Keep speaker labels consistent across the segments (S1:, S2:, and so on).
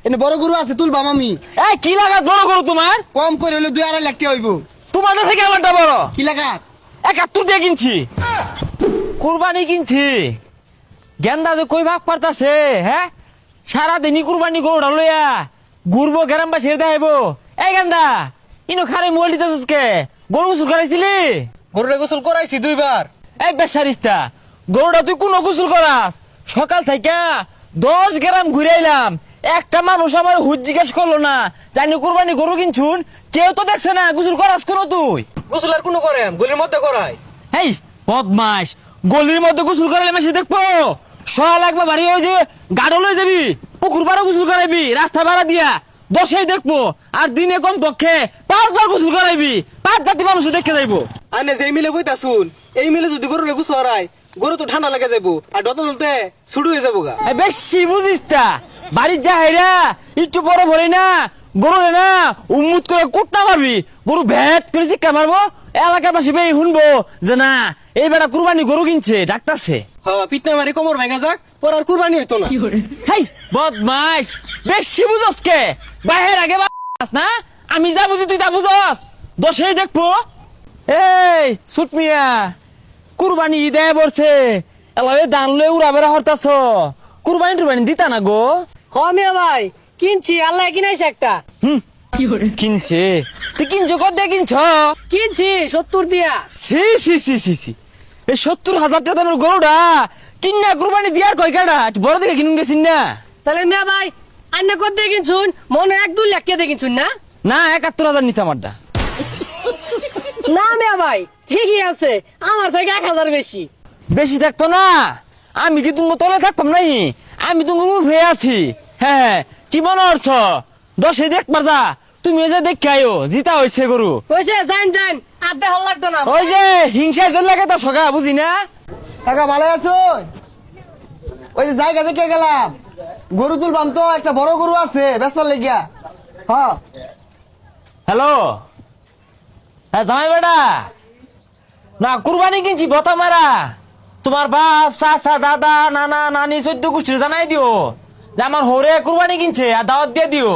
S1: এনে বড় গরু আছে তুলবাম আমি।
S2: এই কি লাগাত বড় গরু তোমার?
S1: কম করে হলে 2-2.5 লাখ টাকা হইব।
S2: তোমার থেকে আমারটা বড়।
S1: কি লাগাত?
S2: 71 দিয়ে কিনছি, কুরবানি কিনছি। গেন্দা যে কই ভাগ পারতাছে, হ্যাঁ সারাদিনই কুরবানি গরুটা লইয়া ঘুরবো গ্রামবাসী দেখাইবো। এই গেন্দা ইনো খারে মোবাইল দিতেছকে, গরু গোসল করাইছিলি?
S3: গরুরে গোসল করাইছি 2 বার।
S2: এই বেচারিস্তা, গরুটা তুই কোনো গোসল করাস? সকাল থেকে 10 গ্রাম ঘুরে আইলাম, একটা মানুষ আমার হুজ জিজ্ঞেস করলো না জানি কুরবানি গরু কিনছুন, কেউ তো দেখছে না গোসল করাস কোনো তুই?
S3: গোসল আর কোনো করেন গলির মধ্যে করাই।
S2: এই বদমাস, গলির মধ্যে গোসল করালে মাসে দেখবো সল একবার বাড়ি হয়ে যে গাড়ো লয়ে যাবি, পুকুর পাড়ে গোসল করাইবি রাস্তা ভাড়া দিয়া 10 দেখবো, আর দিনে কম পক্ষে 5 বার গোসল করাইবি, 5 জাতি মানুষ দেখে যাইবো।
S3: আনে যে মিলে কইতা শুন, এই মিলে যদি গরুরে গোসল করাই গরু তো ঠান্ডা লাগে যাবো আর ডত ডলতে ছুটু হয়ে যাবো গা।
S2: এই বেশি বুঝিস তা, বাড়ির যা হাইরা একটু পরে ভরে না গরু না উম্মুত করে কুটনা মারবি, গরু ভেট করে চিক্কা মারবো, এলাকার পাশে বেই শুনবো যে না এই বেটা কুরবানি গরু কিনছে ডাকতাছে।
S3: হ্যাঁ পিটনা মারি কোমর ভেঙে যাক, পর আর কুরবানি হইতো না।
S2: হেই বদমাস, বেশি বুঝস কে? বাহের আগে বাস না, আমি যা বুঝি তুই তা বুঝস। 10 দেখবো। এই সুট মিয়া, কুরবানি ঈদে বলছে এলাবে দান লয়ে উড়া বেড়া হরতাছ, কুরবানি টুরবানি দিতা না গো?
S4: মিয়া ভাই কিনছি, আল্লাহ কিনাইছে একটা।
S2: কিনছে? তুই কিনছো কত দিয়ে কিনছ?
S4: কিনছি 70 দিয়া।
S2: সি সি সি সি সি, এই 70,000 টাকার গরুটা কিনা কুরবানি দিয়ার কয় কাটা বড় দিকে কিনুন গেছিন না?
S4: তাহলে মিয়া ভাই আন্না কত দিয়ে কিনছুন? মনে 1-2 লাখ টাকা দিয়ে কিনছুন না?
S2: না 71,000 নিচে আমারটা।
S4: না মিয়া ভাই ঠিকই আছে, আমার থেকে 1000 বেশি।
S2: বেশি থাকতো না, আমি কি তুমি তলে থাকতাম নাই? আমি তুমি উঠে আছি। হ্যাঁ কি মনে হচ্ছ? 10 দেখবার যা, তুমি যে দেখে আয়ো জিতা হয়েছে গরু।
S4: কইছে যাইন যাইন, আর দেখার লাগতো না।
S2: ওই যে হিংসায় চলে লাগে তা সগা বুঝি না।
S1: কাকা ভালো আছো? ওই যে জায়গা দেখে গেলাম, গরু তুলবাম তো, একটা বড় গরু আছে বেচবার লাগিয়া। হ্যাঁ
S2: হ্যালো, হ্যাঁ জামাই বেটা, না কুরবানি কিনছি বতা মারা। তোমার বাপ চাচা দাদা নানা নানি 14 গোষ্ঠীর জানাই দিও যে আমার হরে কুরবানি কিনছে, আর দাওয়াত দিয়ে দিও।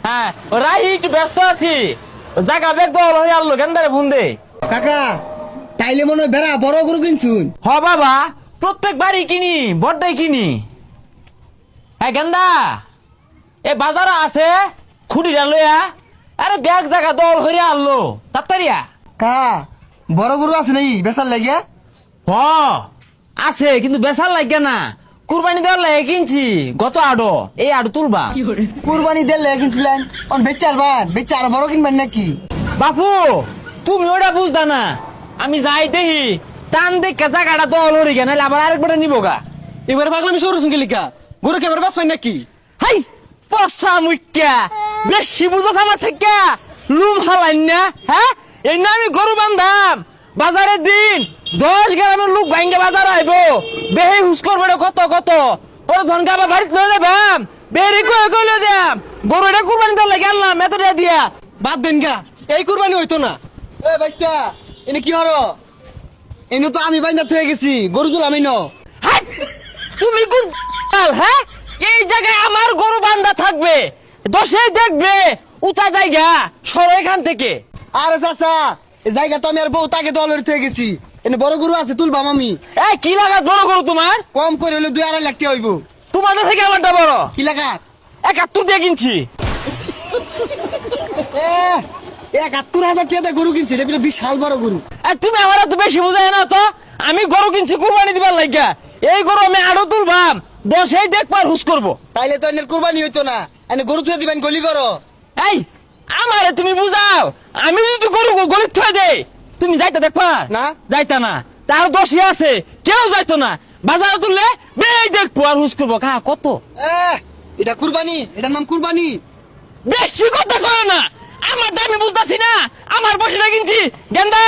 S2: হ্যাঁ রাই একটু ব্যস্ত আছি, জায়গা বেগ দল হয়ে আনলো গেন্দারে ফোন দে।
S1: কাকা তাইলে মনে হয় বেড়া বড় গরু কিনছুন।
S2: হ বাবা, প্রত্যেক বাড়ি কিনি, বড়টাই কিনি। হ্যাঁ গেন্দা এ বাজার আছে খুঁটিটা লইয়া, আরে ব্যাগ জায়গা দল হয়ে আনলো তাড়াতাড়িয়া।
S1: কা বড় গরু আছে নাই বেচার লাগিয়া?
S2: হ আছে, কিন্তু বেচার লাগে না, কুরবানি দেওয়ার লাগে কিনছি। গত আড়ো এই আড়ো তুলবা।
S1: কুরবানি দিলে কিনছিলেন, অন বেচার বান বেচা আরো বড় কিনবেন নাকি?
S2: বাপু তুমি ওটা বুঝদা না, আমি যাই দেখি টান দেখে জায়গাটা দল হয়ে গেল, নাহলে আবার আরেকবারে নিবো গা।
S3: এবারে পাগলামি শুরু শুনকে লিখা গরু কেবার বাস পাই নাকি?
S2: হাই পচা মুখ্যা, বেশি বুঝত আমার থেকে লুম হালাইন না। হ্যাঁ এই না আমি গরু বান্ধাম, বাজারের দিন 10 গ্রামের লোক ভাঙ্গে বাজার আইব, বেহে হুস করবে কত কত, পরে ধনকে আবার বাড়িতে লয়ে যাবাম, বেরি কয়ে কয়ে লয়ে যাম। গরু এটা কুরবানি দেওয়ার লাগে আনলাম এতটা দিয়া।
S3: বাদ দেন গা, এই কুরবানি হইতো না।
S1: এ বাইস্তা এনে কি হলো? এনে তো আমি বাইন্দা থয়ে গেছি, গরু তুলামি ন।
S2: হাই, তুমি কোন হ্যাঁ? এই জায়গায় আমার গরু বান্ধা থাকবে, 10 দেখবে উঁচা জায়গা সর এখান থেকে।
S1: আরে চাচা এই জায়গা তো আমি আর বউ তাকে দলের থয়ে গেছি, এনে বড় গরু আছে তুলবাম আমি।
S2: এই কি লাগাত বড় গরু তোমার?
S1: কম করে হলে 2-2.5 লাখ টাকা হইব।
S2: তোমাদের থেকে আমারটা বড়।
S1: কি লাগাত?
S2: 71 দিয়ে কিনছি।
S1: 71,000 টাকা গরু কিনছি, এটা বিশাল বড় গরু।
S2: তুমি আমার এত বেশি বুঝাই না তো, আমি গরু কিনছি কুরবানি দিবার লাগিয়া। এই গরু আমি আরো তুলবাম, 10 দেখবার হুস করবো।
S1: তাইলে তো এনের কুরবানি হইতো না, এনে গরু থুয়ে দিবেন গলি করো।
S2: এই আমারে তুমি বুঝাও, আমি যদি গরু গলিত থয়ে দেই তুমি যাইতা দেখবা
S1: না।
S2: যাইতা না, তার 10 আছে কেউ যাইতো না, বাজারে তুললে বেই দেখবো আর হুস করবো। কা কত?
S1: এটা কুরবানি, এটার নাম কুরবানি।
S2: বেশি কথা কয় না, আমার দামি বুঝতাছি না, আমার পয়সা কিনছি। গেন্দা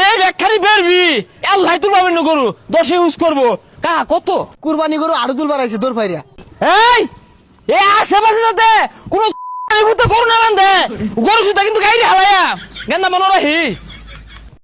S2: এই ব্যাখ্যারি বেরবি, আল্লাহ তুলবা না গরু 10 ইউজ করবো। কা কত?
S1: কুরবানি গরু আরো তুলবার আইছে দৌড় ফাইরা।
S2: এই আশেপাশে যাতে কোনো গরু না বান্ধে, গরু সুতা কিন্তু গাইরে হালায়া। গেন্দা মনে রাখিস।